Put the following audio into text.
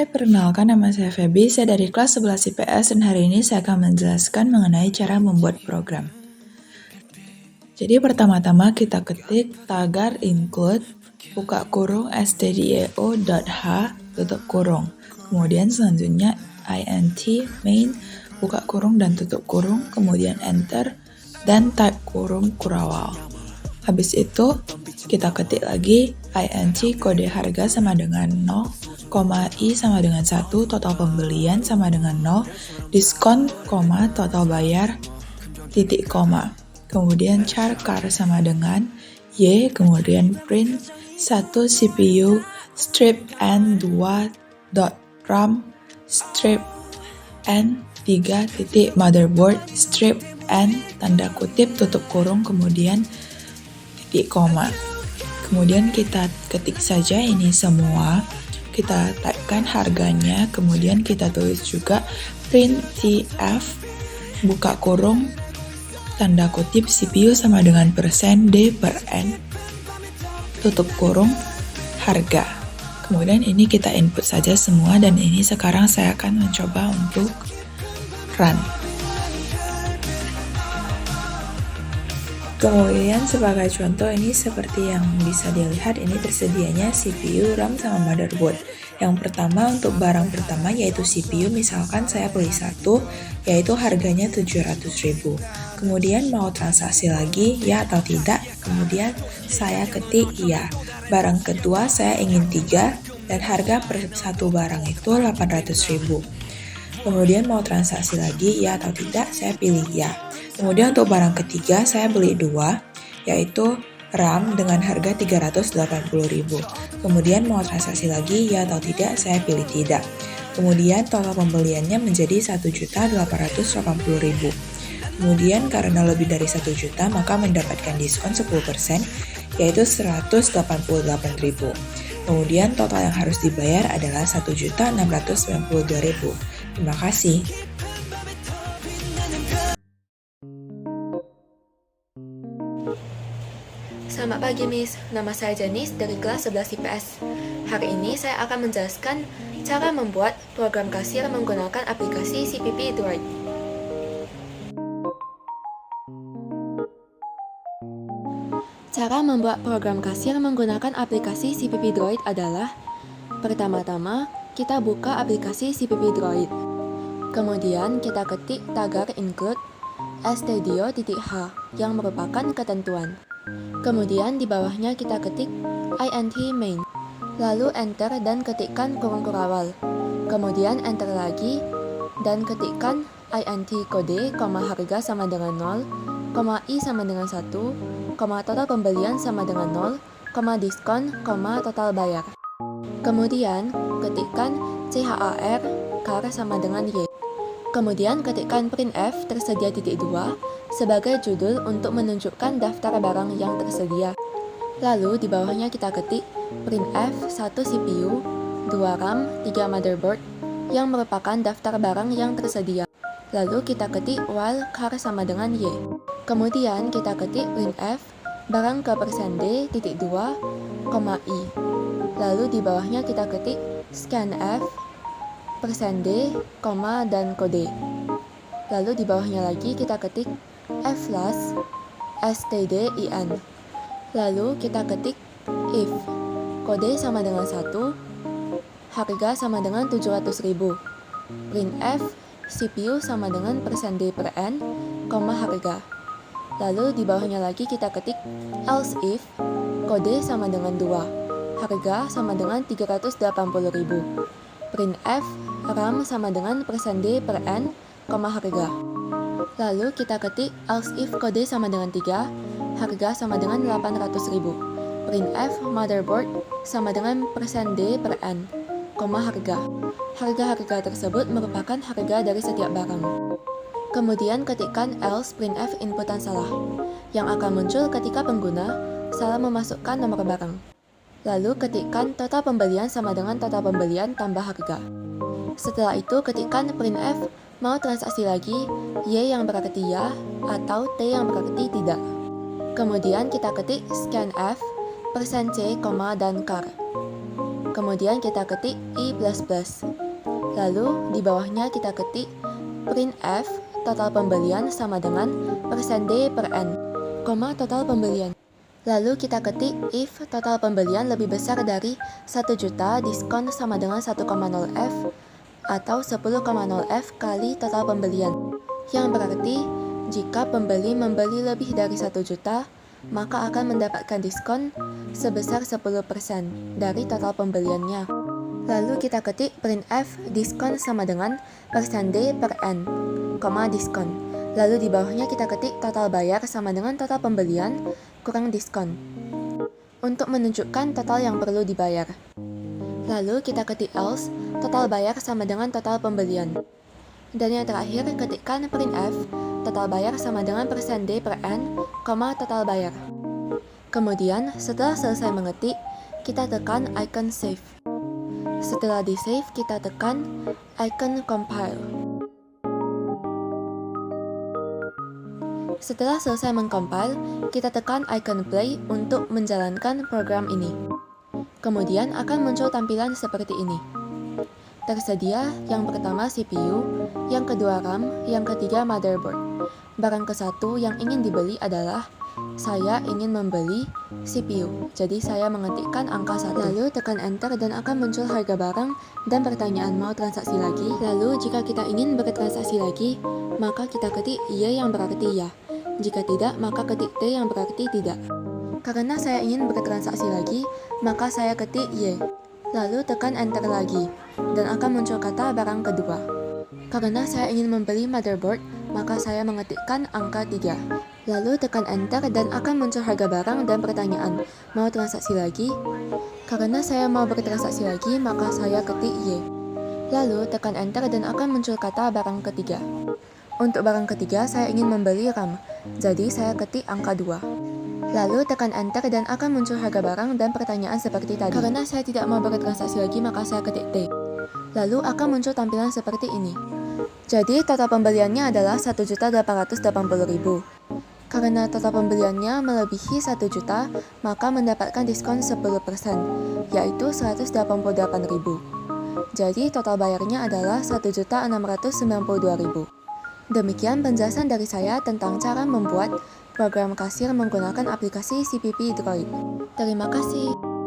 perkenalkan nama saya Feby, saya dari kelas 11 IPS dan hari ini saya akan menjelaskan mengenai cara membuat program. Jadi pertama-tama kita ketik tagar include buka kurung stdio.h tutup kurung. Kemudian selanjutnya int main buka kurung dan tutup kurung, kemudian enter dan type kurung kurawal. Habis itu kita ketik lagi int kode harga sama dengan 0, i sama dengan 1, total pembelian sama dengan 0, diskon, total bayar, titik koma. Kemudian char car sama dengan y, kemudian print 1 CPU strip n 2 dot ram strip n 3 titik motherboard strip n tanda kutip tutup kurung kemudian titik koma. Kemudian kita ketik saja ini semua, kita typekan harganya, kemudian kita tulis juga print tf buka kurung tanda kutip CPU sama dengan persen D per N tutup kurung harga. Kemudian ini kita input saja semua dan ini sekarang saya akan mencoba untuk run. Kemudian sebagai contoh ini seperti yang bisa dilihat ini tersedianya CPU, RAM, sama motherboard. Yang pertama untuk barang pertama yaitu CPU, misalkan saya beli satu yaitu harganya 700.000. Kemudian mau transaksi lagi ya atau tidak, kemudian saya ketik iya. Barang kedua saya ingin 3 dan harga per satu barang itu 800.000. Kemudian mau transaksi lagi ya atau tidak, saya pilih ya. Kemudian untuk barang ketiga saya beli 2 yaitu RAM dengan harga 380.000. Kemudian mau transaksi lagi ya atau tidak, saya pilih tidak. Kemudian total pembeliannya menjadi 1.880.000. Kemudian karena lebih dari 1 juta maka mendapatkan diskon 10% yaitu 188.000. Kemudian total yang harus dibayar adalah 1.692.000. Terima kasih. Selamat pagi Miss, nama saya Janice dari kelas 11 IPS. Hari ini saya akan menjelaskan cara membuat program kasir menggunakan aplikasi CPP Droid. Cara membuat program kasir menggunakan aplikasi CPP Droid adalah: pertama-tama, kita buka aplikasi CPP Droid. Kemudian kita ketik tagar include stdio.h yang merupakan ketentuan. Kemudian di bawahnya kita ketik int main, lalu enter dan ketikkan kurung kurawal. Kemudian enter lagi dan ketikkan int kode, harga sama dengan 0, i sama dengan 1, total pembelian sama dengan 0, diskon, total bayar. Kemudian ketikkan char sama dengan y. Kemudian ketikkan printf tersedia titik 2 sebagai judul untuk menunjukkan daftar barang yang tersedia. Lalu di bawahnya kita ketik printf 1 CPU, 2 RAM, 3 motherboard yang merupakan daftar barang yang tersedia. Lalu kita ketik while char sama dengan y. Kemudian kita ketik printf barang ke persen D titik 2, i. Lalu di bawahnya kita ketik scanf persen D, dan kode. Lalu di bawahnya lagi kita ketik flash stdin. Lalu kita ketik if kode sama dengan 1, harga sama dengan 700.000, printf CPU sama dengan persen D per N, harga. Lalu di bawahnya lagi kita ketik else if kode sama dengan 2, harga sama dengan 380.000, printf RAM sama dengan persen D per N, harga. Lalu kita ketik else if kode sama dengan 3, harga sama dengan 800.000, printf motherboard sama dengan persen D per N, harga. Harga-harga tersebut merupakan harga dari setiap barang. Kemudian ketikkan else printf inputan salah, yang akan muncul ketika pengguna salah memasukkan nomor barang. Lalu ketikkan total pembelian sama dengan total pembelian tambah harga. Setelah itu ketikkan printf mau transaksi lagi, y yang berarti ya atau t yang berarti tidak. Kemudian kita ketik scanf, %c, dan char. Kemudian kita ketik I++. Lalu di bawahnya kita ketik printf total pembelian sama dengan %d per n, total pembelian. Lalu kita ketik if total pembelian lebih besar dari 1 juta, diskon sama dengan 1,0f atau 10,0f kali total pembelian. Yang berarti jika pembeli membeli lebih dari 1 juta, maka akan mendapatkan diskon sebesar 10% dari total pembeliannya. Lalu kita ketik printf diskon sama dengan %d per n, diskon. Lalu di bawahnya kita ketik total bayar sama dengan total pembelian kurang diskon untuk menunjukkan total yang perlu dibayar. Lalu kita ketik else total bayar sama dengan total pembelian. Dan yang terakhir ketikkan printf total bayar sama dengan %d per n, total bayar. Kemudian setelah selesai mengetik, kita tekan icon save. Setelah di save, kita tekan icon compile. Setelah selesai mengcompile, kita tekan icon play untuk menjalankan program ini. Kemudian akan muncul tampilan seperti ini. Tersedia yang pertama CPU, yang kedua RAM, yang ketiga motherboard. Barang ke-1 yang ingin dibeli adalah saya ingin membeli CPU, jadi saya mengetikkan angka 1. Lalu tekan enter dan akan muncul harga barang dan pertanyaan mau transaksi lagi. Lalu jika kita ingin bertransaksi lagi, maka kita ketik Y yang berarti ya. Jika tidak, maka ketik T yang berarti tidak. Karena saya ingin bertransaksi lagi, maka saya ketik Y. Lalu tekan enter lagi dan akan muncul kata barang kedua. Karena saya ingin membeli motherboard, maka saya mengetikkan angka 3. Lalu tekan enter dan akan muncul harga barang dan pertanyaan, mau transaksi lagi? Karena saya mau bertransaksi lagi, maka saya ketik Y. Lalu tekan enter dan akan muncul kata barang ketiga. Untuk barang ketiga, saya ingin membeli RAM, jadi saya ketik angka 2. Lalu tekan enter dan akan muncul harga barang dan pertanyaan seperti tadi. Karena saya tidak mau bertransaksi lagi, maka saya ketik T. Lalu akan muncul tampilan seperti ini. Jadi total pembeliannya adalah 1.880.000. Karena total pembeliannya melebihi 1 juta, maka mendapatkan diskon 10%, yaitu 188.000. Jadi total bayarnya adalah 1.692.000. Demikian penjelasan dari saya tentang cara membuat program kasir menggunakan aplikasi CPP Droid. Terima kasih.